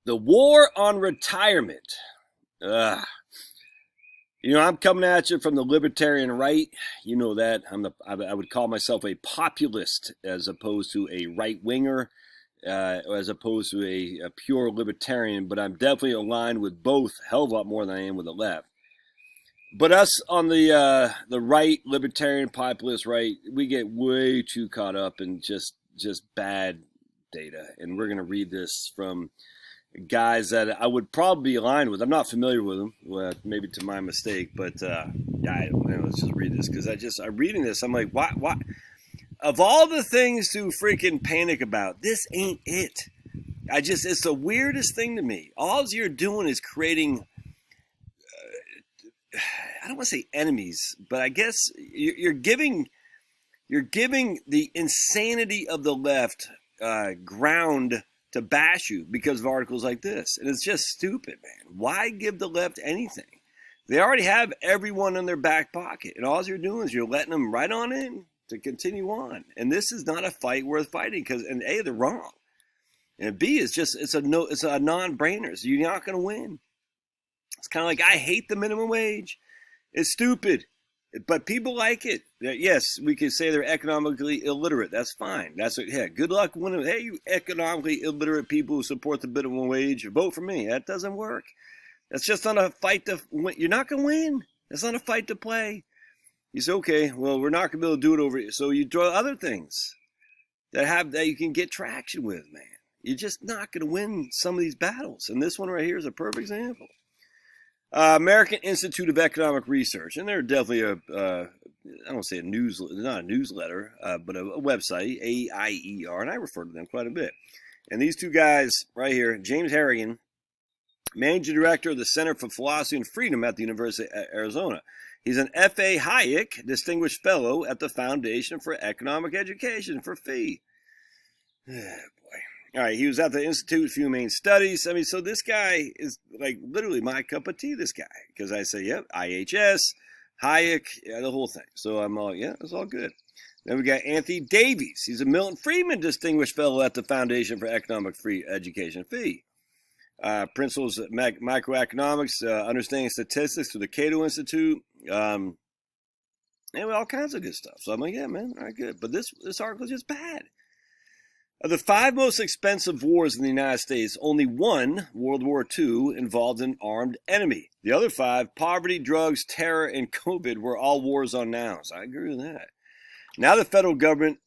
The war on retirement. Ugh. I'm coming at you from the libertarian right. You know that I would call myself a populist as opposed to a right winger, as opposed to a pure libertarian. But I'm definitely aligned with both a hell of a lot more than I am with the left. But us on the right, libertarian populist right, we get way too caught up in just bad data, and we're gonna read this from guys that I would probably be aligned with. I'm not familiar with them, maybe to my mistake, but let's just read this because I'm reading this. I'm like, why? Of all the things to freaking panic about, this ain't it. It's the weirdest thing to me. All you're doing is creating, I don't want to say enemies, but I guess you're giving the insanity of the left ground to bash you because of articles like this. And it's just stupid, man. Why give the left anything? They already have everyone in their back pocket. And all you're doing is you're letting them right on in to continue on. And this is not a fight worth fighting because, and A, they're wrong. And B, it's a non-brainer. So you're not going to win. It's kind of like, I hate the minimum wage. It's stupid. But people like it. Yes, we can say they're economically illiterate. That's fine. Good luck winning. Hey, you economically illiterate people who support the minimum wage, vote for me. That doesn't work. That's just not a fight to win. You're not going to win. That's not a fight to play. You say, okay, well, we're not going to be able to do it over here. So you draw other things that you can get traction with, man. You're just not going to win some of these battles. And this one right here is a perfect example. American Institute of Economic Research, and they're definitely I don't say not a newsletter, but a website, AIER, and I refer to them quite a bit. And these two guys right here, James Harrigan, Managing Director of the Center for Philosophy and Freedom at the University of Arizona. He's an F.A. Hayek Distinguished Fellow at the Foundation for Economic Education for fee. All right, he was at the Institute for Humane Studies. I mean, so this guy is like literally my cup of tea, this guy. Because I say, yep, IHS, Hayek, the whole thing. So I'm all, yeah, it's all good. Then we got Anthony Davies. He's a Milton Friedman Distinguished Fellow at the Foundation for Economic Free Education Fee. Principles of Microeconomics, Understanding Statistics through the Cato Institute. And all kinds of good stuff. So I'm like, yeah, man, all right, good. But this article is just bad. Of the 5 most expensive wars in the United States, only one, World War II, involved an armed enemy. The other 5, poverty, drugs, terror, and COVID, were all wars on nouns. I agree with that. Now the federal government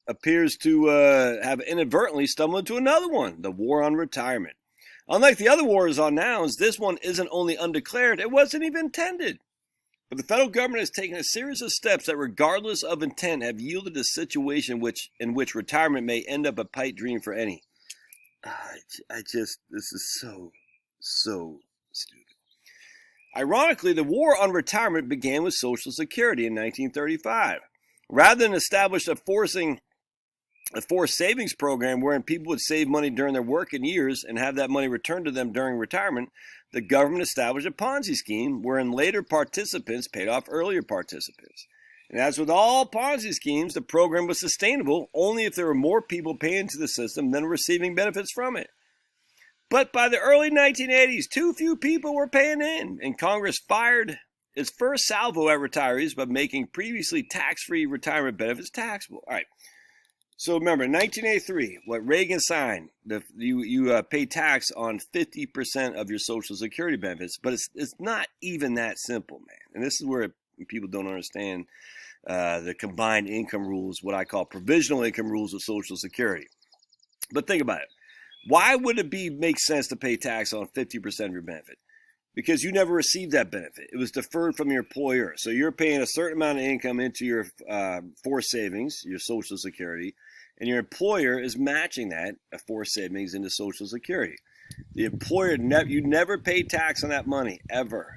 appears to have inadvertently stumbled into another one, the war on retirement. Unlike the other wars on nouns, this one isn't only undeclared, it wasn't even intended. But the federal government has taken a series of steps that, regardless of intent, have yielded a situation in which retirement may end up a pipe dream for any. This is so stupid. Ironically, the war on retirement began with Social Security in 1935. Rather than establish a forced savings program wherein people would save money during their working years and have that money returned to them during retirement, the government established a Ponzi scheme wherein later participants paid off earlier participants. And as with all Ponzi schemes, the program was sustainable only if there were more people paying into the system than receiving benefits from it. But by the early 1980s, too few people were paying in, and Congress fired its first salvo at retirees by making previously tax-free retirement benefits taxable. All right. So remember, in 1983, what Reagan signed, you pay tax on 50% of your Social Security benefits, but it's not even that simple, man. And this is where people don't understand the combined income rules, what I call provisional income rules of Social Security. But think about it. Why would it make sense to pay tax on 50% of your benefit? Because you never received that benefit. It was deferred from your employer. So you're paying a certain amount of income into your forced savings, your Social Security, and your employer is matching that forced savings into Social Security. The employer, you never pay tax on that money, ever.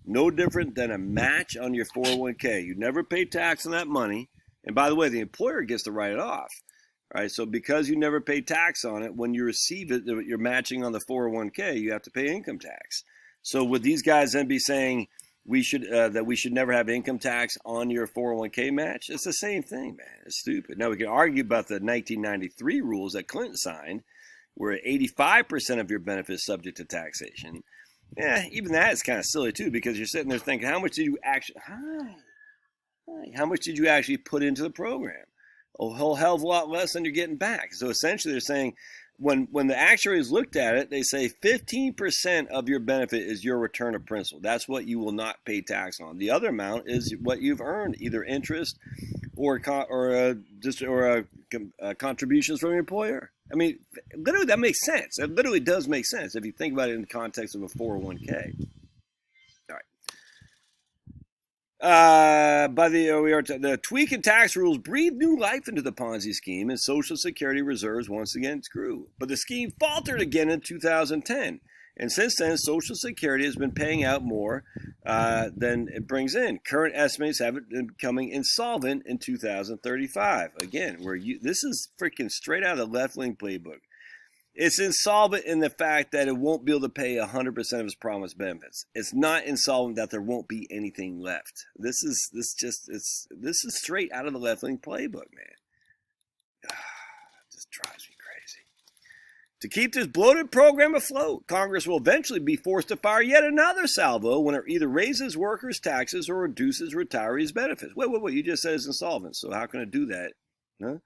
No different than a match on your 401k. You never pay tax on that money. And by the way, the employer gets to write it off. All right, so because you never pay tax on it, when you receive it, you're matching on the 401k, you have to pay income tax. So would these guys then be saying that we should never have income tax on your 401k match? It's the same thing, man. It's stupid. Now we can argue about the 1993 rules that Clinton signed, where 85% of your benefit is subject to taxation. Yeah, even that is kind of silly too, because you're sitting there thinking, how much did you actually, how much did you actually put into the program? A whole hell of a lot less than you're getting back. So essentially they're saying, when the actuaries looked at it, they say 15% of your benefit is your return of principal. That's what you will not pay tax on. The other amount is what you've earned, either interest or contributions from your employer. I mean, literally, that makes sense. It literally does make sense if you think about it in the context of a 401k. All right. The tweak in tax rules breathed new life into the Ponzi scheme, and Social Security reserves once again grew. But the scheme faltered again in 2010. And since then, Social Security has been paying out more than it brings in. Current estimates have it becoming insolvent in 2035. Again, this is freaking straight out of the left-wing playbook. It's insolvent in the fact that it won't be able to pay 100% of its promised benefits. It's not insolvent that there won't be anything left. This is straight out of the left-wing playbook, man. It just drives me crazy. To keep this bloated program afloat, Congress will eventually be forced to fire yet another salvo when it either raises workers' taxes or reduces retirees' benefits. Wait, you just said it's insolvent, so how can it do that? Huh?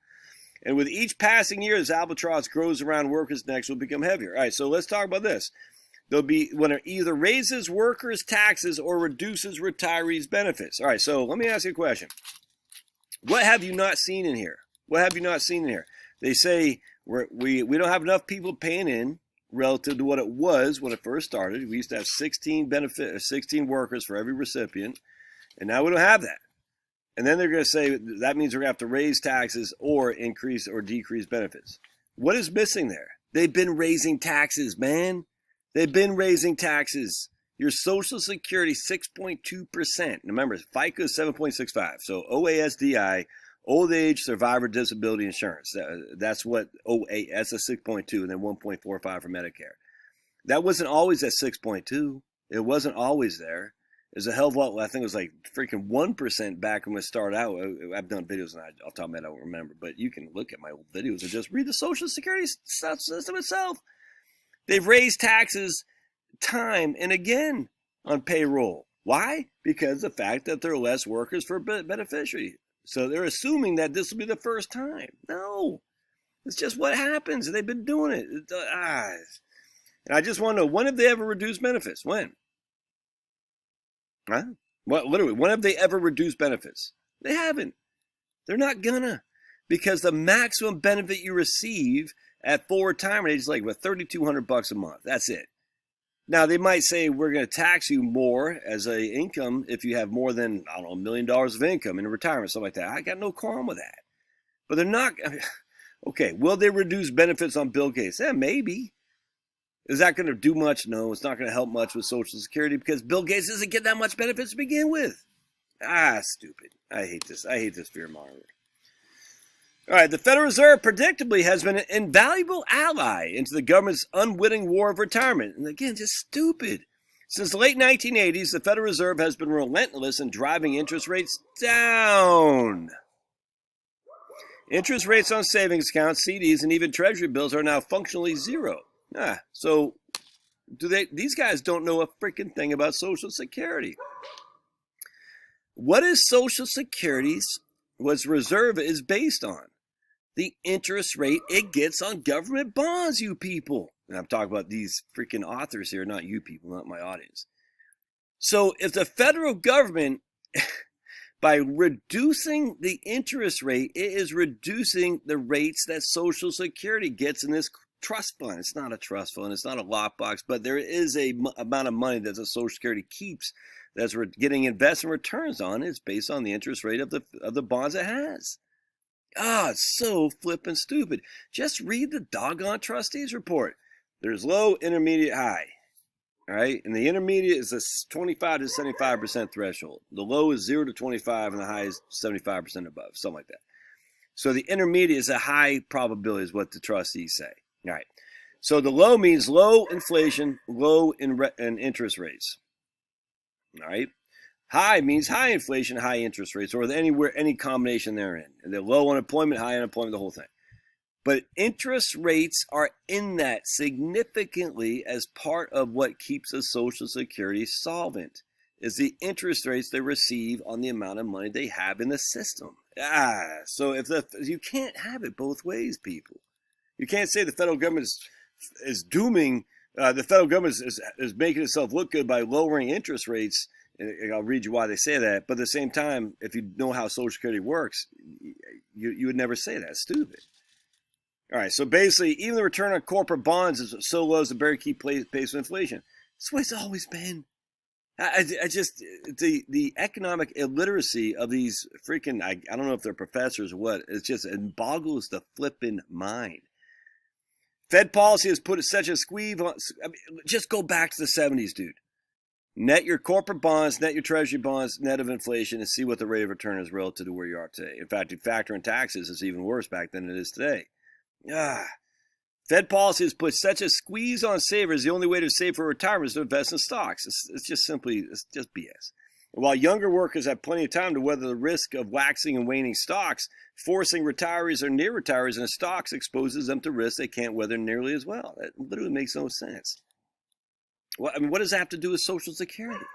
And with each passing year, as albatross grows around workers' necks, will become heavier. All right, so let's talk about this. There'll be when it either raises workers' taxes or reduces retirees' benefits. All right, so let me ask you a question. What have you not seen in here? What have you not seen in here? They say we don't have enough people paying in relative to what it was when it first started. We used to have 16 workers for every recipient, and now we don't have that. And then they're going to say that means we're going to have to raise taxes or increase or decrease benefits. What is missing there? They've been raising taxes, man. They've been raising taxes. Your Social Security, 6.2%. Remember, FICA is 7.65. So OASDI, Old Age Survivor Disability Insurance. That's what that's a 6.2, and then 1.45 for Medicare. That wasn't always at 6.2. It wasn't always there. There's a hell of a lot. I think it was like freaking 1% back when we started out. I've done videos, and off the top of my head, I don't remember. But you can look at my old videos and just read the Social Security system itself. They've raised taxes time and again on payroll. Why? Because of the fact that there are less workers for beneficiary. So they're assuming that this will be the first time. No. It's just what happens. They've been doing it. And I just want to know, when have they ever reduced benefits? When? Huh? Well, literally, when have they ever reduced benefits? They haven't. They're not gonna. Because the maximum benefit you receive at full retirement age is like, what, $3,200 a month. That's it. Now, they might say we're going to tax you more as an income if you have more than, I don't know, $1 million of income in retirement, something like that. I got no qualm with that. But they're not. Okay, will they reduce benefits on Bill Gates? Yeah, maybe. Is that going to do much? No, it's not going to help much with Social Security because Bill Gates doesn't get that much benefits to begin with. Stupid. I hate this. I hate this fear mongering. All right, the Federal Reserve predictably has been an invaluable ally into the government's unwitting war of retirement. And again, just stupid. Since the late 1980s, the Federal Reserve has been relentless in driving interest rates down. Interest rates on savings accounts, CDs, and even Treasury bills are now functionally zero. So these guys don't know a freaking thing about Social Security. What is Social Security's, what reserve is based on? The interest rate it gets on government bonds, you people. And I'm talking about these freaking authors here, not you people, not my audience. So if the federal government, by reducing the interest rate, it is reducing the rates that Social Security gets in this trust fund. It's not a trust fund. It's not a lockbox, but there is a amount of money that the Social Security keeps that's getting investment returns on. It's based on the interest rate of the bonds it has. It's so flippin' stupid. Just read the doggone trustees report. There's low, intermediate, high. All right, and the intermediate is a 25 to 75% threshold. The low is 0 to 25, and the high is 75% above, something like that. So the intermediate is a high probability, is what the trustees say. All right. So the low means low inflation, low in interest rates. All right. High means high inflation, high interest rates, or any combination therein. And the low unemployment, high unemployment, the whole thing. But interest rates are in that significantly as part of what keeps a Social Security solvent, is the interest rates they receive on the amount of money they have in the system. So you can't have it both ways, people. You can't say the federal government is dooming, the federal government is making itself look good by lowering interest rates. And I'll read you why they say that. But at the same time, if you know how Social Security works, you would never say that. It's stupid. All right, so basically, even the return on corporate bonds is so low as to barely keep pace with inflation. That's the way it's always been. I just, the economic illiteracy of these freaking, I don't know if they're professors or what, it boggles the flipping mind. Fed policy has put such a squeeze on, just go back to the 70s, dude. Net your corporate bonds, net your treasury bonds, net of inflation, and see what the rate of return is relative to where you are today. In fact, if you factor in taxes, it's even worse back than it is today. Fed policy has put such a squeeze on savers. The only way to save for retirement is to invest in stocks. It's just BS. While younger workers have plenty of time to weather the risk of waxing and waning stocks, forcing retirees or near retirees into stocks exposes them to risks they can't weather nearly as well. That literally makes no sense. Well, I mean, what does that have to do with Social Security?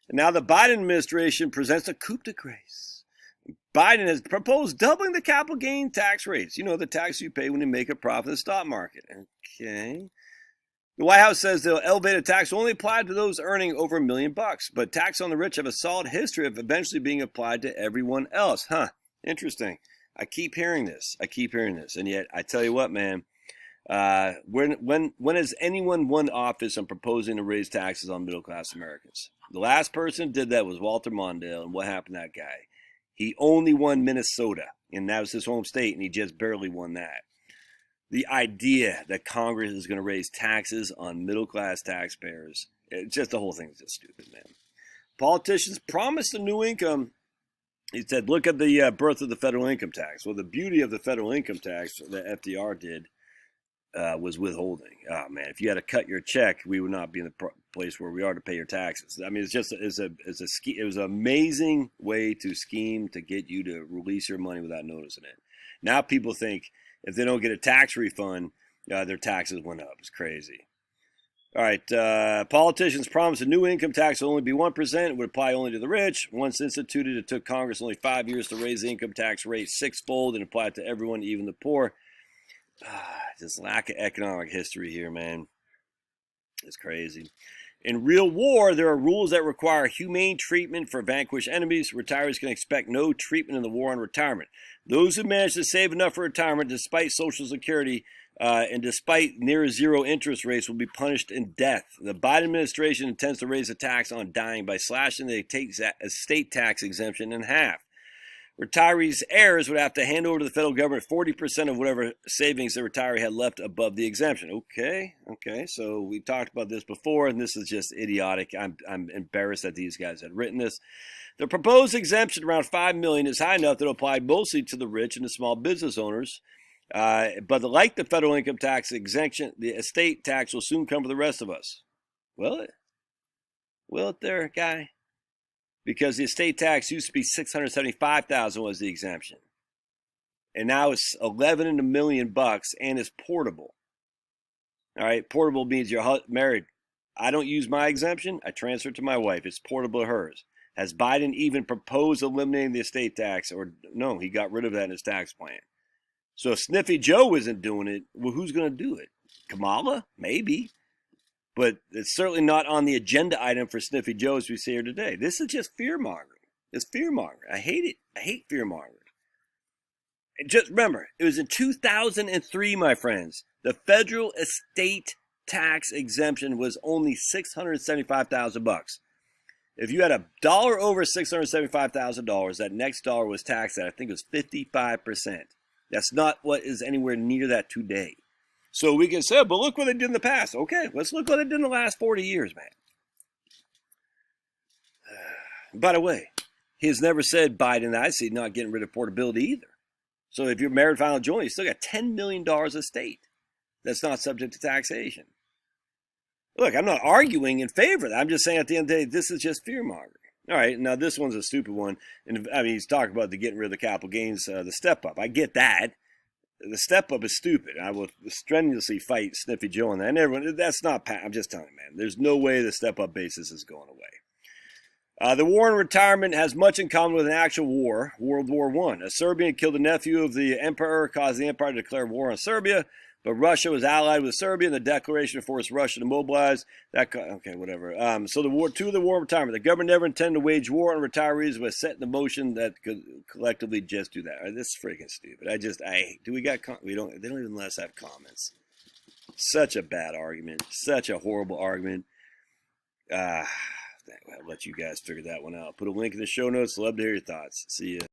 And now the Biden administration presents a coup de grace. Biden has proposed doubling the capital gain tax rates. You know, the tax you pay when you make a profit in the stock market. Okay. The White House says the elevated tax will only apply to those earning over $1 million, but tax on the rich have a solid history of eventually being applied to everyone else. Interesting. I keep hearing this. And yet, I tell you what, man, when has anyone won office on proposing to raise taxes on middle-class Americans? The last person who did that was Walter Mondale, and what happened to that guy? He only won Minnesota, and that was his home state, and he just barely won that. The idea that Congress is going to raise taxes on middle-class taxpayers, the whole thing is just stupid, man. Politicians promised a new income. He said, look at the birth of the federal income tax. Well, the beauty of the federal income tax that FDR did was withholding. Oh, man, if you had to cut your check, we would not be in the place where we are to pay your taxes. I mean, it was an amazing way to scheme to get you to release your money without noticing it. Now people think if they don't get a tax refund, their taxes went up. It's crazy. All right, politicians promised a new income tax will only be 1%. It would apply only to the rich. Once instituted, it took Congress only 5 years to raise the income tax rate sixfold and apply it to everyone, even the poor. This lack of economic history here, man. It's crazy. In real war, there are rules that require humane treatment for vanquished enemies. Retirees can expect no treatment in the war on retirement. Those who manage to save enough for retirement, despite Social Security and despite near zero interest rates, will be punished in death. The Biden administration intends to raise the tax on dying by slashing the estate tax exemption in half. Retirees' heirs would have to hand over to the federal government 40% of whatever savings the retiree had left above the exemption. Okay. So we talked about this before, and this is just idiotic. I'm embarrassed that these guys had written this. The proposed exemption, around $5 million, is high enough that it'll apply mostly to the rich and the small business owners. But like the federal income tax exemption, the estate tax will soon come for the rest of us. Will it there, guy? Because the estate tax used to be $675,000 was the exemption, and now it's $11 million, and it's portable. All right, portable means you're married. I don't use my exemption; I transfer it to my wife. It's portable to hers. Has Biden even proposed eliminating the estate tax, or no? He got rid of that in his tax plan. So if Sniffy Joe isn't doing it, well, who's going to do it? Kamala, maybe. But it's certainly not on the agenda item for Sniffy Joe as we see here today. This is just fear-mongering. It's fear-mongering. I hate it. I hate fear-mongering. And just remember, it was in 2003, my friends. The federal estate tax exemption was only $675,000. If you had a dollar over $675,000, that next dollar was taxed at, I think it was 55%. That's not what is anywhere near that today. So we can say, but look what they did in the past. Okay, let's look what they did in the last 40 years, man. By the way, he has never said Biden, I see, not getting rid of portability either. So if you're married, final joint, you still got $10 million estate that's not subject to taxation. Look, I'm not arguing in favor of that. I'm just saying at the end of the day, this is just fear-mongering. All right, now this one's a stupid one. And I mean, he's talking about the getting rid of the capital gains, the step up. I get that. the step up is stupid. I will strenuously fight Sniffy Joe on that. And everyone, that's not. I'm just telling you, man. There's no way the step up basis is going away. The war in retirement has much in common with an actual war, World War I. A Serbian killed the nephew of the emperor, caused the empire to declare war on Serbia, but Russia was allied with Serbia, and the declaration forced Russia to mobilize. Okay, whatever. So two of the war in retirement. The government never intended to wage war on retirees, but set in motion that could collectively just do that. Right, this is freaking stupid. We don't. They don't even let us have comments. Such a bad argument. Such a horrible argument. I'll let you guys figure that one out. Put a link in the show notes. Love to hear your thoughts. See ya.